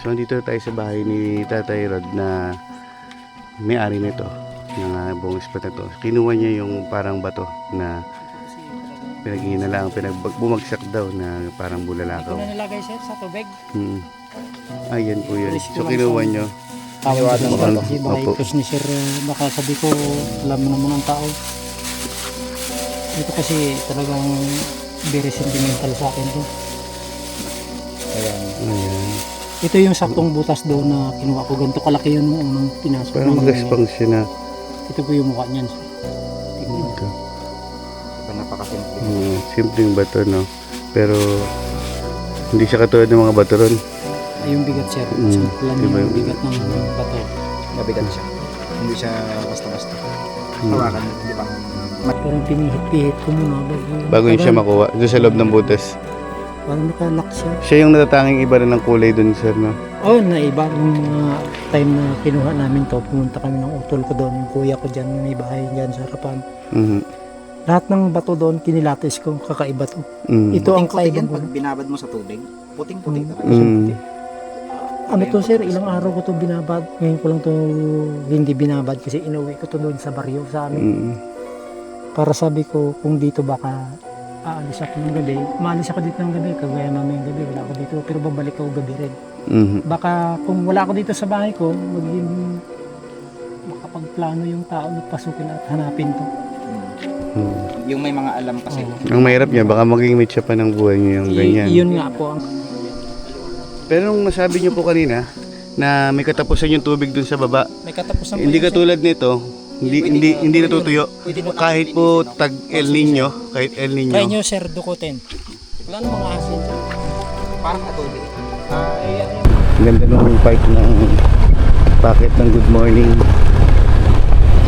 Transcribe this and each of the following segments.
So dito tayo sa bahay ni Tatay Rod na may-ari nito ng buong spot na to. Kinuha niya yung parang bato na pinaghinala ang bumagsak daw na parang bulalakaw. Ito na nilagay sir sa tubig. Ayan po yun. So kinuha nyo. Tawag ng Opo. kasi baka itos ni sir, baka sabi ko alam mo naman ang tao. Ito kasi talagang very sentimental sa akin to. Ayan. Ito yung saktong butas doon na kinuha ko. Ganito kalaki yun nung unang pinasok. Parang magaspang siya na. Ito po yung mukha niyan sir. Tingnan mo. Ito. Ito napakasimple. Simpleng bato, no? Pero hindi siya katulad ng mga bato ron. Ay, yung bigat sir. Samplan Iba yung yung- bigat ng bato. Mabigat siya. Hindi siya basta-basta. Hawakan, di ba? Parang pinihit-pihit ko muna Bago yun siya makuha. Doon sa loob ng butas. Parang nakalock siya. Siya yung natatanging iba rin ng kulay dun, sir, no? Oh, naiba nung time na kinuha namin to, pumunta kami ng utol ko doon, yung kuya ko dyan, may bahay dyan sa harapan. Lahat ng bato doon, kinilatis ko, kakaiba to. Ito ang Puting-puti yan kaibang pag binabad mo sa tubig. Puting-puti talaga. Ano to sir, ilang araw ko to binabad. Ngayon ko lang to hindi binabad kasi inuwi ko to doon sa baryo sa amin. Para sabi ko, kung dito baka aalis ako ng gabi, maalis ako dito ng gabi, kagaya namin ng gabi, wala ako dito, pero babalik ako gabi rin. Baka kung wala ako dito sa bahay ko, magiging makapagplano yung tao na pasukin at hanapin to. Yung may mga alam kasi. Ang mahirap niya, baka maging mitsa pa ng buhay niyo yung ganyan. Yun nga po ang Pero nung nasabi niyo po kanina, na may katapusan yung tubig dun sa baba, may katapusan po hindi yun, sir. katulad nito, hindi natutuyo. Kahit po tag El Nino, kahit El Try Nino. nyo sir, dukutin. Wala namang asin sir. Parang adobe. Ang ganda nung pipe ng packet ng Good Morning.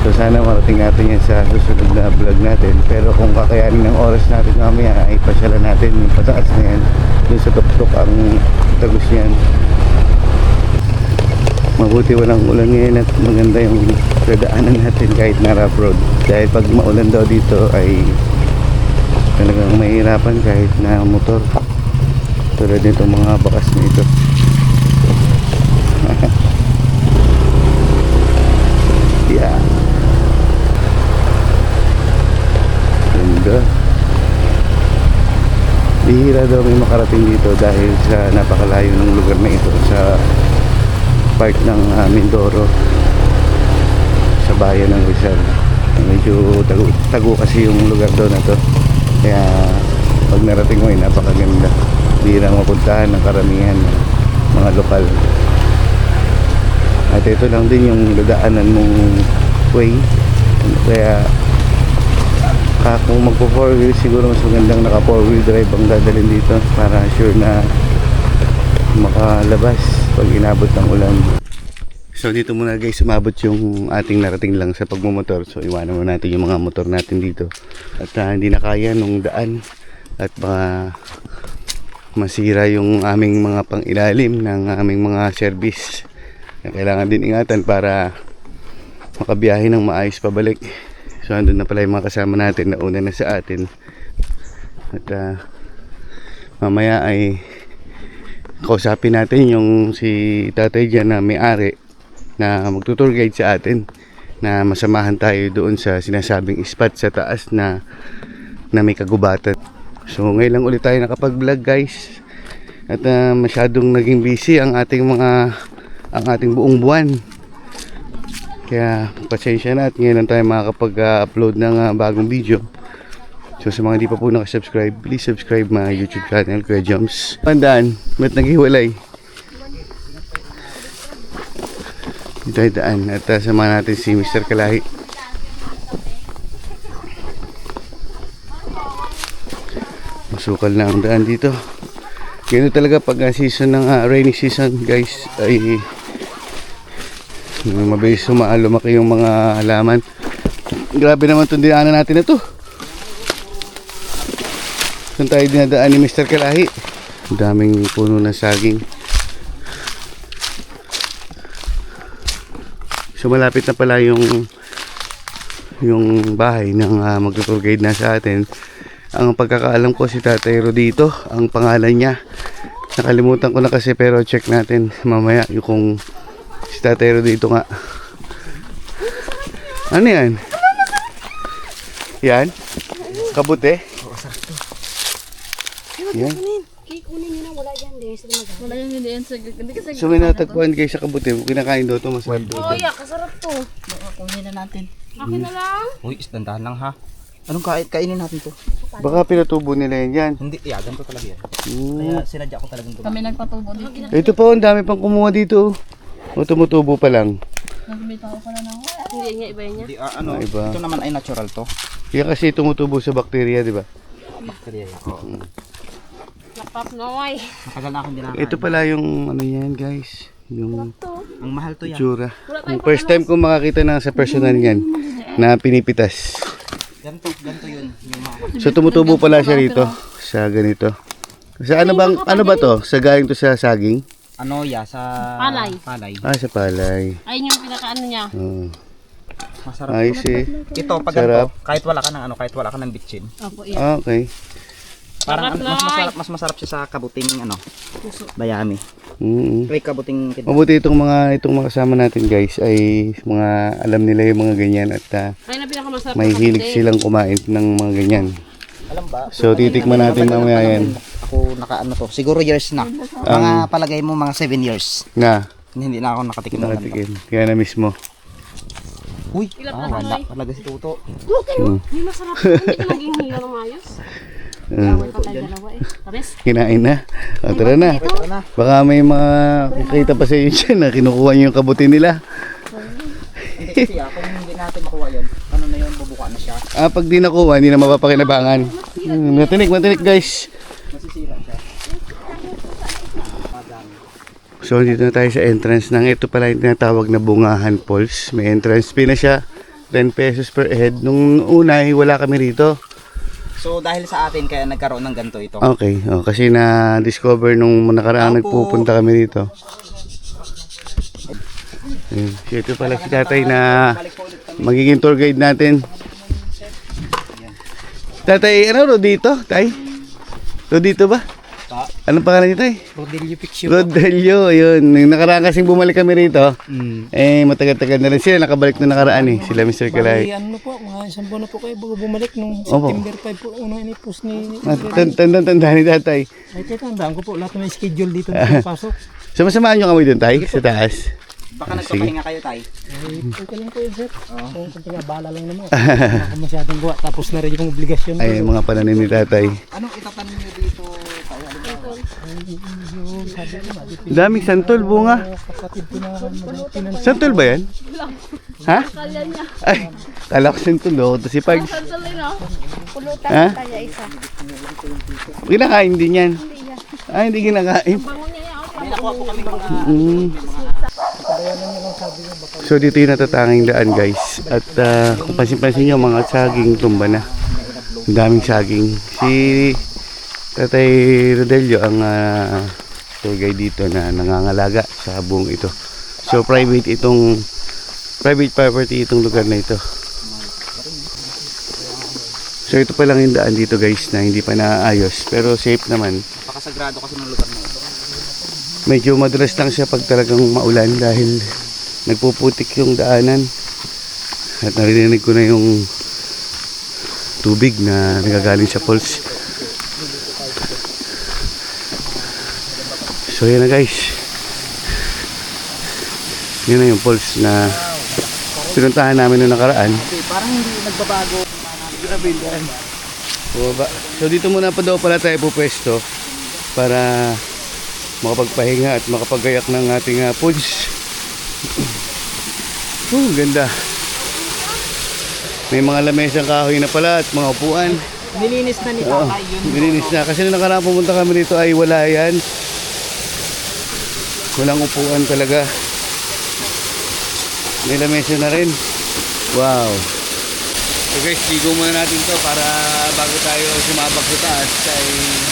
So sana marating natin yan sa susunod na vlog natin. Pero kung kakayanin ng oras natin mamaya, ay pasyalan natin yung pataas na yan. Yung sa tuktok ang tagos yan. Mabuti walang ulan ngayon at maganda yung dadaanan natin kahit na rough road. Dahil pag maulan daw dito ay talagang mahirapan kahit na motor. Tulad nito mga bakas na ito. Yeah. Ganda. Bihira daw may makarating dito dahil sa napakalayo ng lugar na ito sa part ng Mindoro sa bayan ng Rizal. Medyo tago kasi yung lugar doon na to, kaya pag narating mo ay napakaganda. Bihira mapuntahan ng karamihan ng mga lokal. At ito lang din yung dadaanan mong way, kaya kung magpo 4-wheel siguro mas magandang naka 4-wheel drive ang dadalhin dito para sure na makalabas pag inabot ng ulan. So dito muna guys, umabot yung ating narating lang sa pagmumotor. So iwanan muna natin yung mga motor natin dito. At hindi na kaya nung daan at baka masira yung aming mga pang-ilalim ng aming mga service. Kailangan din ingatan para makabiyahe ng maayos pabalik. So andun na pala yung mga kasama natin na una na sa atin. At mamaya ay kausapin natin yung si tatay dyan na may-ari na magtutour guide sa atin, na masamahan tayo doon sa sinasabing spot sa taas na may kagubatan. So ngayon lang ulit tayo nakapag-vlog guys, at masyadong naging busy ang ating buong buwan, kaya pasensya na at ngayon lang tayo makakapag-upload ng bagong video. So sa mga di pa po nakasubscribe, please subscribe my YouTube channel, Kuya Joms. Pandaan, ba't naghiwalay? Dito ay daan at sama natin si Mr. Kalahi. Masukal na ang daan dito. Ganito talaga pag season ng rainy season guys, ay mabilis lumaki yung mga halaman. Grabe naman itong dinaanan natin na to. Saan tayo dinadaan ni Mr. Kalahi? Ang daming puno ng saging. So malapit na pala yung bahay ng magtutour guide na sa atin. Ang pagkakaalam ko si Tatay Rodito, ang pangalan niya. Nakalimutan ko na kasi pero check natin mamaya yung kung si Tatay Ro dito nga. Ano yan? Yan? Kabute? Yan. Kunin nyo na, wala yan. Hindi sila mag- Wala yung hindi yan. Hindi kasi So may natagpuan kayo sa kabute. Kinakain daw ito. Masarap daw ito. yeah, kasarap to. kunin na natin. Akin na lang. Uy, dandahan lang ha. Anong kainin natin to? Baka pinatubo nila yan dyan. Hindi, ganito talaga yan. Hmm. Kaya sinadya ko talagang Kami nagpatubo dito. Ito po, ang dami pang kumuha dito. O tumutubo pa lang. Nagbitaw ko na ng Hindi niya, iba niya. Hindi, Iba. ito naman ay natural to. Yan kasi tumutubo sa bakterya, di ba? Bakterya yan. Oo. Lapap na, way. Matagal na akong dinakain. Ito pala yung ano yan, guys. Yung Ang mahal to yan. tsura. Yung first time ko makakita na sa personal yan na pinipitas. Ganto yun. Yung mga... So tumutubo pala siya rito sa ganito. Sa ano ba to? Sa galing to sa saging? Ano ya, sa... Palay. Palay. Ah, sa palay. Ayun yung pinakaano niya. Oh. Masarap. Ay, si. Ito, pag Sarap. ganito, kahit wala ka ng ano, kahit wala ka ng bitchin. Opo, yan. Ah, okay. Parang Sarap, mas masarap siya sa kabuting ano, dayami. Mm. Ay, kabuting kidnap. Mabuti itong mga kasama natin, guys, ay mga alam nila yung mga ganyan at Ayun na pinakamasarap. may hilig silang kumain ng mga ganyan. Alam ba? So titikman natin mamaya yan. Ako nakaano to, siguro years na. Mga palagay mo mga 7 years. Na, Hindi na ako nakatikim ng ganito. nakatikim. Kaya na mismo. Uy, wala talaga si Tuto. May masarap. Hindi ka naging hiyo ng ayos. Away pa tayo dalawa eh. Tamis. Kinain na. O, tara na. Tara na. Baka may mga kikita pa sa inyo dyan na kinukuha nyo yung kabuti nila. Hindi kasi kung hindi natin makuha yun, ano na yun, bubuka na siya. Ah, pag di nakuha, hindi na mapapakinabangan. Matinik guys. Masisira siya. So, dito na tayo sa entrance ng ito pala yung tinatawag na Bungahan Falls. May entrance fee na siya. 10 pesos per head. Nung una, wala kami rito. So dahil sa atin kaya nagkaroon ng ganito ito. Okay, kasi na-discover nung nakaraan nagpupunta kami dito. Ayun. So, ito pala si tatay na magiging tour guide natin. Tatay, ano dito, tay? Dito ba? Anong pangalan niyo, tay? Rodelio Picture. Rodelio, yun. Nung nakaraan kasing bumalik kami rito, matagal-tagal na rin sila. Nakabalik na nakaraan sila Mr. Kalay. Ano po, mga isang buwan na po kayo bago bumalik nung Opo. September 5 po. Unang inipos ni... Tanda ni tatay. Ay, tatandaan ko po. Lahat na may schedule dito na pasok. Samasamaan nyo kami dun, tay? Sa taas. Baka nagpapahinga kayo tay. Okay lang po yun, sir. Kung bala lang naman. Ako masyadong gawa. Tapos na rin yung obligasyon. Ay, mga pananim ni tatay. Anong itatanim niyo dito tayo? Daming santol, bunga. Kapatid ko na Santol ba yan? Ha? Ay, kala ko santol, oh. Ito si Pags. Pulutan Ha? tayo isa. Kinakain din yan. Ay, hindi kinakain. So dito yung natatanging daan, guys. At kung pansin-pansin nyo, mga saging tumba na. Ang daming saging. Si Tatay Rodelio ang tour guide dito na nangangalaga sa buong ito. So private property itong lugar na ito. So ito pa lang yung daan dito, guys, na hindi pa naayos pero safe naman. Napakasagrado kasi ng lugar na ito. Medyo madalas lang siya pag talagang maulan dahil nagpuputik yung daanan. At narinig ko na yung tubig na nagagaling sa falls. So yan na, guys. Yun na yung falls na pinuntahan namin noong nakaraan. Parang hindi nagbabago. Grabe yan. Bumaba. So dito muna pa daw pala tayo pupwesto para makapagpahinga at makapagayak ng ating foods. Ganda. May mga lamesang kahoy na pala at mga upuan. Nilinis na ni tatay yun. Bininis na. Kasi nung nakaraan pumunta kami dito ay wala yan. Walang upuan talaga. May lamesa na rin. Wow. So guys, ligo muna natin to para bago tayo sumabak sa taas ay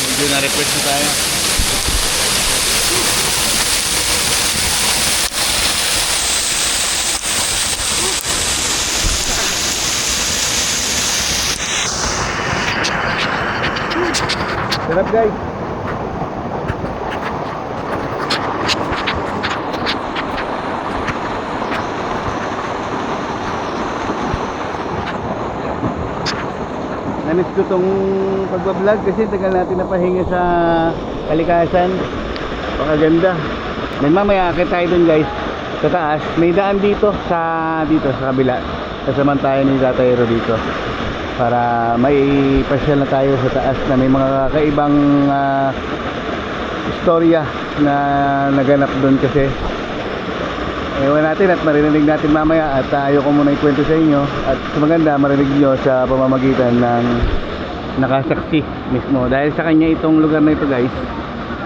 medyo na-refresh na tayo. Sarap, guys. namiss ko tong pagbablog kasi tagal natin napahinga sa kalikasan. Pakaganda. May mamaya akit tayo dun guys sa taas. May daan dito sa kabila. Kasaman tayo ni Tatayro dito para may pasyal na tayo sa taas na may mga kakaibang istorya na naganap doon kasi ewan natin at marinig natin mamaya at ayoko muna ikwento sa inyo at maganda marinig nyo sa pamamagitan ng nakasaksi mismo dahil sa kanya itong lugar na ito guys,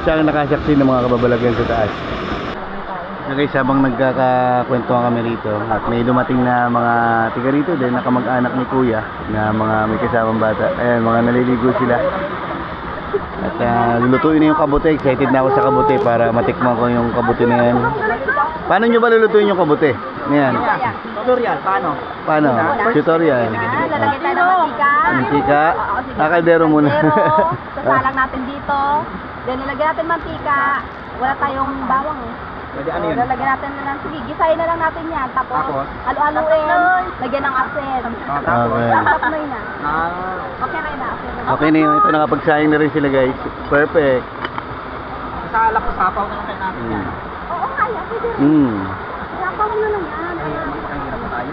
siya ang nakasaksi ng mga kababalaghan sa taas. So guys, habang nagkakakwentuhan kami rito at may dumating na mga tiga rito din na kamag-anak ni kuya na mga may kasamang bata, ayan mga naliligo sila at lulutuin na yung kabote. Excited na ako sa kabote para matikman ko yung kabote na yan. Paano nyo ba lulutuin yung kabote? Ayan. Tutorial, paano? Paano? Tutorial. Lalagyan tayo ng mantika. Mantika. Kaldero muna. Sasalang natin dito. Then nilagyan natin mantika. Wala tayong bawang eh. Pwede ano yun? Lalagyan natin na lang. Sige, gisahin na lang natin yan. Tapos, halu-haluin. Lagyan ng asin. Okay. Tapos na yun na. Ah, Okay na yun na asin. Okay na yun. Ito nakapagsayang na rin sila guys. Perfect. sa sapaw na lang kayo natin yan. Oo, kaya. Pwede. Sapaw mo na lang yan. Ang hirap na tayo.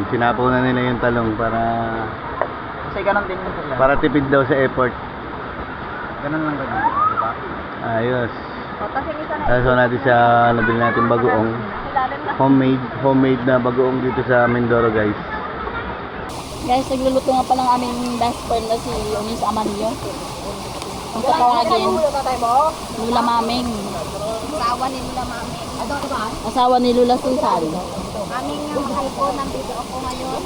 Sinapaw na nila yung talong Kasi ganun din yung tutorial. para tipid daw sa effort. Ganun lang ganun. Diba? Ayos. Tapos yung isa na. So natin sa nabili natin bagoong. Ilalim na. Homemade na bagoong dito sa Mindoro guys. Guys, nagluluto nga pa ng aming best friend na si Miss Amanio. Ang tatawagin, Lula Maming. Asawa ni Lula Mami. Asawa ni Lula Susan. Aming mahal ko, nandito ako ngayon.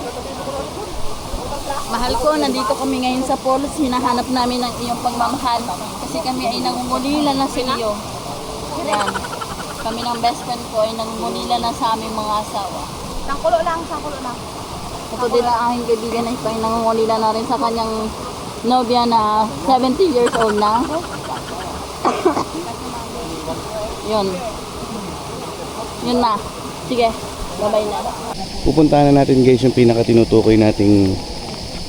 Mahal ko, nandito kami ngayon sa Polos. Hinahanap namin ang iyong pagmamahal. Kasi kami ay nangungulila na sa iyo. Yan. Kami ng best friend ko ay nangungulila na sa aming mga asawa. Sangkulo lang, sangkulo lang. Ito din ang aking kaibigan na ay nangungulila na rin sa kanyang nobya na 70 years old na. Yun. Yun na. Sige. Bye-bye na. Pupuntahan na natin guys yung pinakatinutukoy nating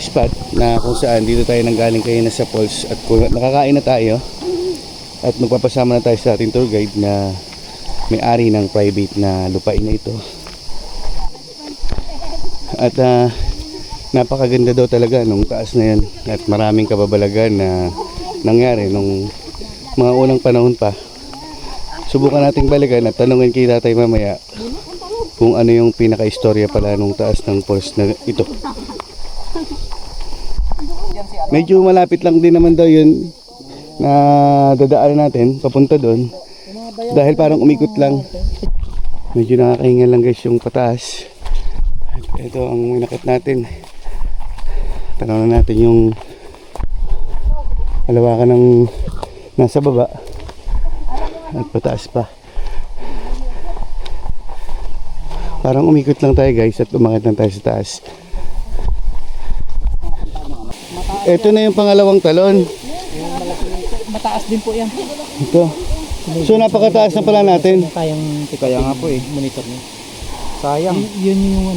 spot na kung saan dito tayo nanggaling kayo na sa falls at kung nakakain na tayo at magpapasama na tayo sa ating tour guide na may-ari ng private na lupain na ito. At napakaganda daw talaga nung taas na yan at maraming kababalagan na nangyari nung mga unang panahon pa. Subukan nating balikan at tanungin kay tatay mamaya kung ano yung pinaka-istorya pala nung taas ng falls na ito. Medyo malapit lang din naman daw yun na dadaanan natin papunta doon dahil parang umikot lang. Medyo nakakahinga lang guys yung pataas. Ito ang minakit natin. Tanaw na natin yung halawakan ng nasa baba at pataas pa. Parang umikot lang tayo guys at umakit lang tayo sa taas. Ito na yung pangalawang talon. Mataas din po yan. Ito. So napakataas na pala natin. Kayang Kaya nga po eh. monitor niya. Sayang. Yun yung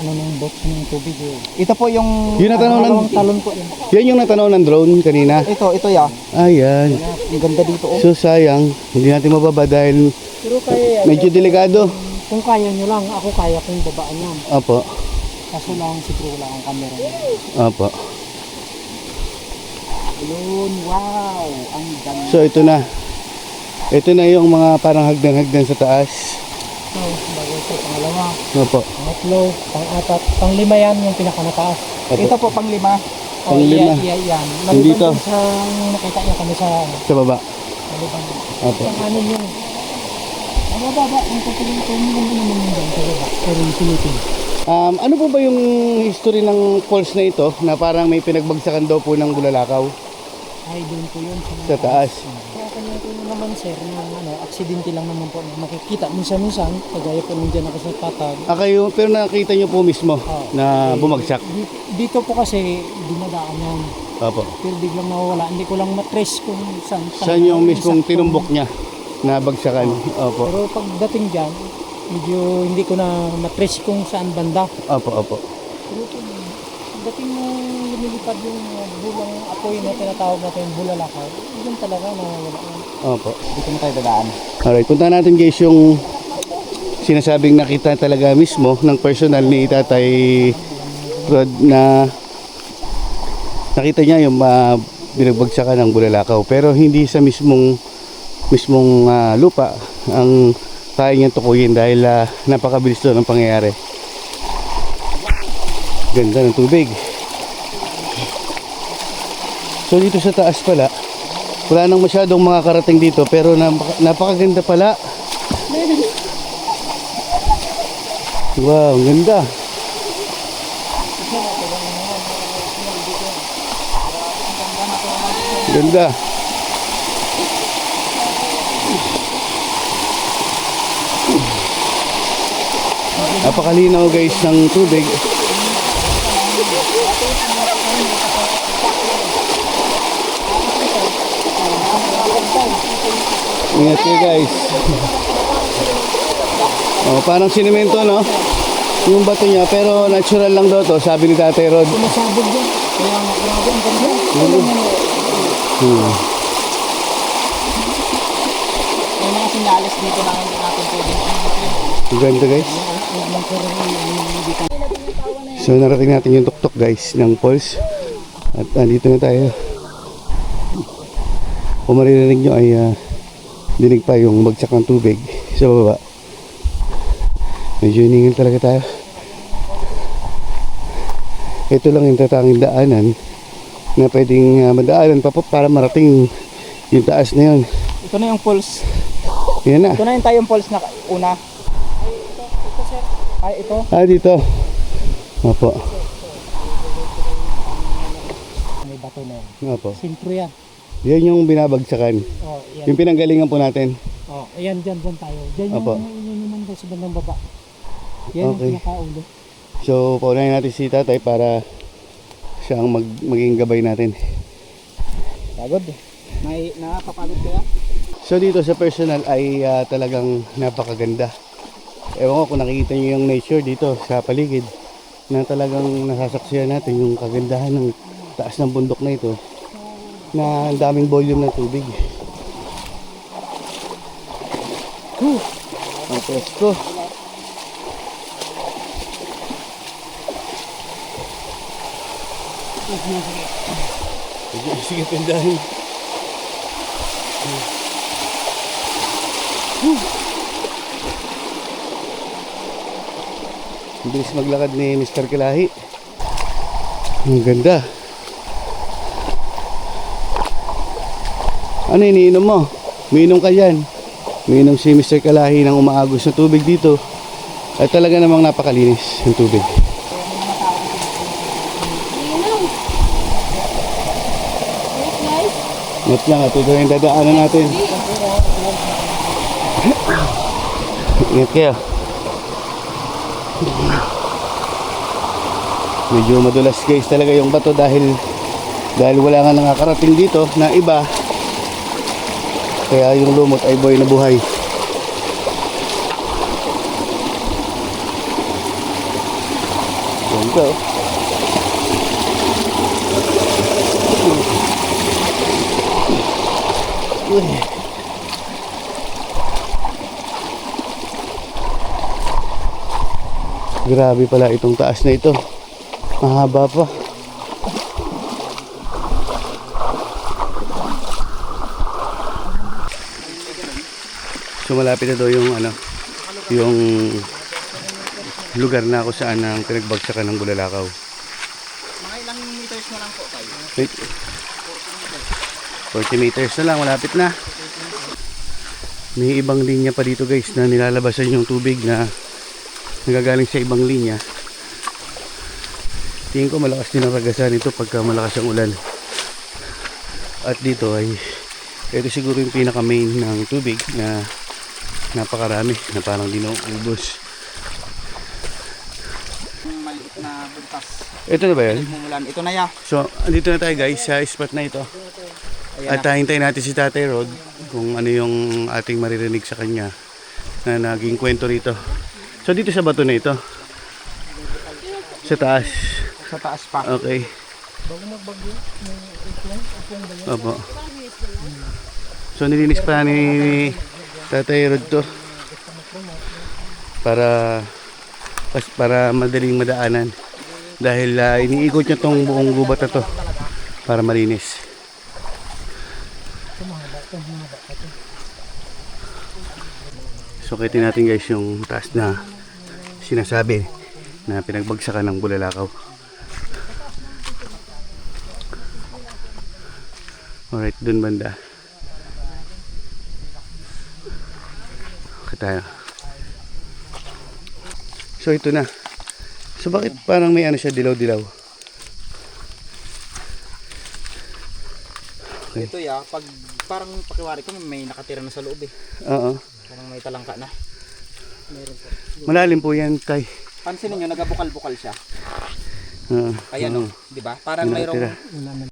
ng box ng tubig. Ito po yung... Yun natanaw ng, Talon po yan. yan yung natanaw ng drone kanina. Ito ya. Ayan. Ang ganda dito oh. So sayang, hindi natin mababa dahil Pero kaya yan. medyo delikado. Kung kaya nyo lang, ako kaya kung babaan yan. Opo. Kaso lang, siguro wala ang camera niya. Opo. Ayun, wow! Ang ganda. So ito na. Ito na yung mga parang hagdan-hagdan sa taas. So, bago ito, pangalawa, Opo. pangatlo, pang-apat, pang-lima yan yung pinakamataas. Opo. Ito po pang-5. Pang-lima. Yan. Hindi Maliban to. dun sa nakita niya kami sa Sa baba. maliban. Opo. Ang anin yun. Ang bababa, ang tutulong-tulong naman naman yung dyan sa baba. Pero yung silitin. Ano po ba yung history ng falls na ito na parang may pinagbagsakan daw po ng bulalakaw Ay, doon po yun. sa taas? Kaya kanya po naman sir, na aksidente lang naman po na makikita. Minsan-minsan, kagaya po nandyan ako sa patag. Kayo, pero nakita nyo po mismo na bumagsak. Dito po kasi dinadaan yan. Opo. Pero biglang nawawala. Hindi ko lang matrace kung saan. Saan yung mismong exact- tinumbok niya na bagsakan? Opo. Pero pagdating dyan, medyo hindi ko na matrace kung saan banda. Opo, opo. Pero pagdating mo lumilipad yung bulang apoy na tinatawag natin yung bulalakaw, yun talaga nawawala yan. Opo. Dito na tayo dadaan. Alright, punta natin guys yung sinasabing nakita talaga mismo ng personal ni Tatay Rod na nakita niya yung binagbagsakan ng bulalakaw, pero hindi sa mismong lupa ang kaya niyang tukuyin dahil napakabilis doon ang pangyayari. Ganda ng tubig. So dito sa taas pala wala nang masyadong makakarating dito, pero napakaganda pala. Wow, ang ganda. Ganda. Napakalinaw guys ng tubig. Ingat kayo guys. Oh, parang sinimento no? Yung bato niya, pero natural lang daw to, sabi ni Tatay Rod. Sumasabog yan. Kaya grabe ang ganda. May mga sinyalis dito na hindi natin pwede. Ang ganda guys. So narating natin yung tuktok guys ng falls. At dito na tayo. Kung maririnig nyo ay dinig pa yung bagsak ng tubig sa baba. Medyo iningin talaga tayo. Ito lang yung tatanging daanan na pwedeng madaanan pa po para marating yung taas na yun. Ito na yung falls. Yan na. Ito na yung tayong falls na una. Ay, ito. Dito. Opo. May bato na yan. Opo. Sintro yan. Yan yung binabagsakan. Oh, yan. Yung pinanggalingan po natin. Oh, ayan dyan tayo. Dyan yung Opo. ininuman daw sa bandang baba. Yan Okay. yung pinakaulo. So, paunahin natin si Tatay para siya ang maging gabay natin. Pagod. Nakapapagod kaya? So, dito sa personal ay talagang napakaganda. Ewan ko kung nakikita niyo yung nature dito sa paligid na talagang nasasaksihan natin yung kagandahan ng taas ng bundok na ito na ang daming volume ng tubig. Ang presko. Sige, pindahan. Ang bilis maglakad ni Mr. Kilahi. Ang ganda. Ano iniinom mo? Umiinom ka dyan. Umiinom si Mr. Kilahi ng umaagos na tubig dito. At talaga namang napakalinis yung tubig. Ingat lang at ito yung dadaanan natin. Ingat kayo. Medyo madulas guys talaga yung bato dahil wala nga nakakarating dito na iba, kaya yung lumot ay buhay na buhay. Ganito. Grabe pala itong taas na ito. Mahaba pa. So malapit na daw yung yung lugar na kung saan ang pinagbagsakan ng bulalakaw. Mga ilang meters na lang po tayo. 40 meters na lang, malapit na. May ibang linya pa dito guys na nilalabasan yung tubig na nagagaling sa ibang linya. Tingin ko malakas din ang ragasan ito pagka malakas ang ulan. At dito ay ito siguro yung pinaka main ng tubig na napakarami na parang di nauubos. Maliit na buntas. Ito na ba yan? Mumulan. Ito na ya. So andito na tayo guys sa spot na ito. At hintayin natin si Tatay Rod kung ano yung ating maririnig sa kanya na naging kwento rito. So dito sa bato na ito, sa taas, Sa taas pa. Okay. Bago magbagyo, may upong ba yan? Opo. So nilinis pa ni Tatay Rod to para madaling madaanan dahil iniikot niya tong buong gubat na to para malinis. So kitin natin guys yung taas na sinasabi na pinagbagsakan ng Bulalakaw. Alright, dun banda. Okay tayo. So ito na. So bakit parang may ano siya, dilaw-dilaw? Okay. Ito pag parang pakiwari ko may nakatira na sa loob eh. Oo. Parang may talangka na. Meron po. Malalim po yan, Tay. Pansin niyo nagabukal-bukal siya. Oo. Ayan di ba? Parang Nakatira. mayroong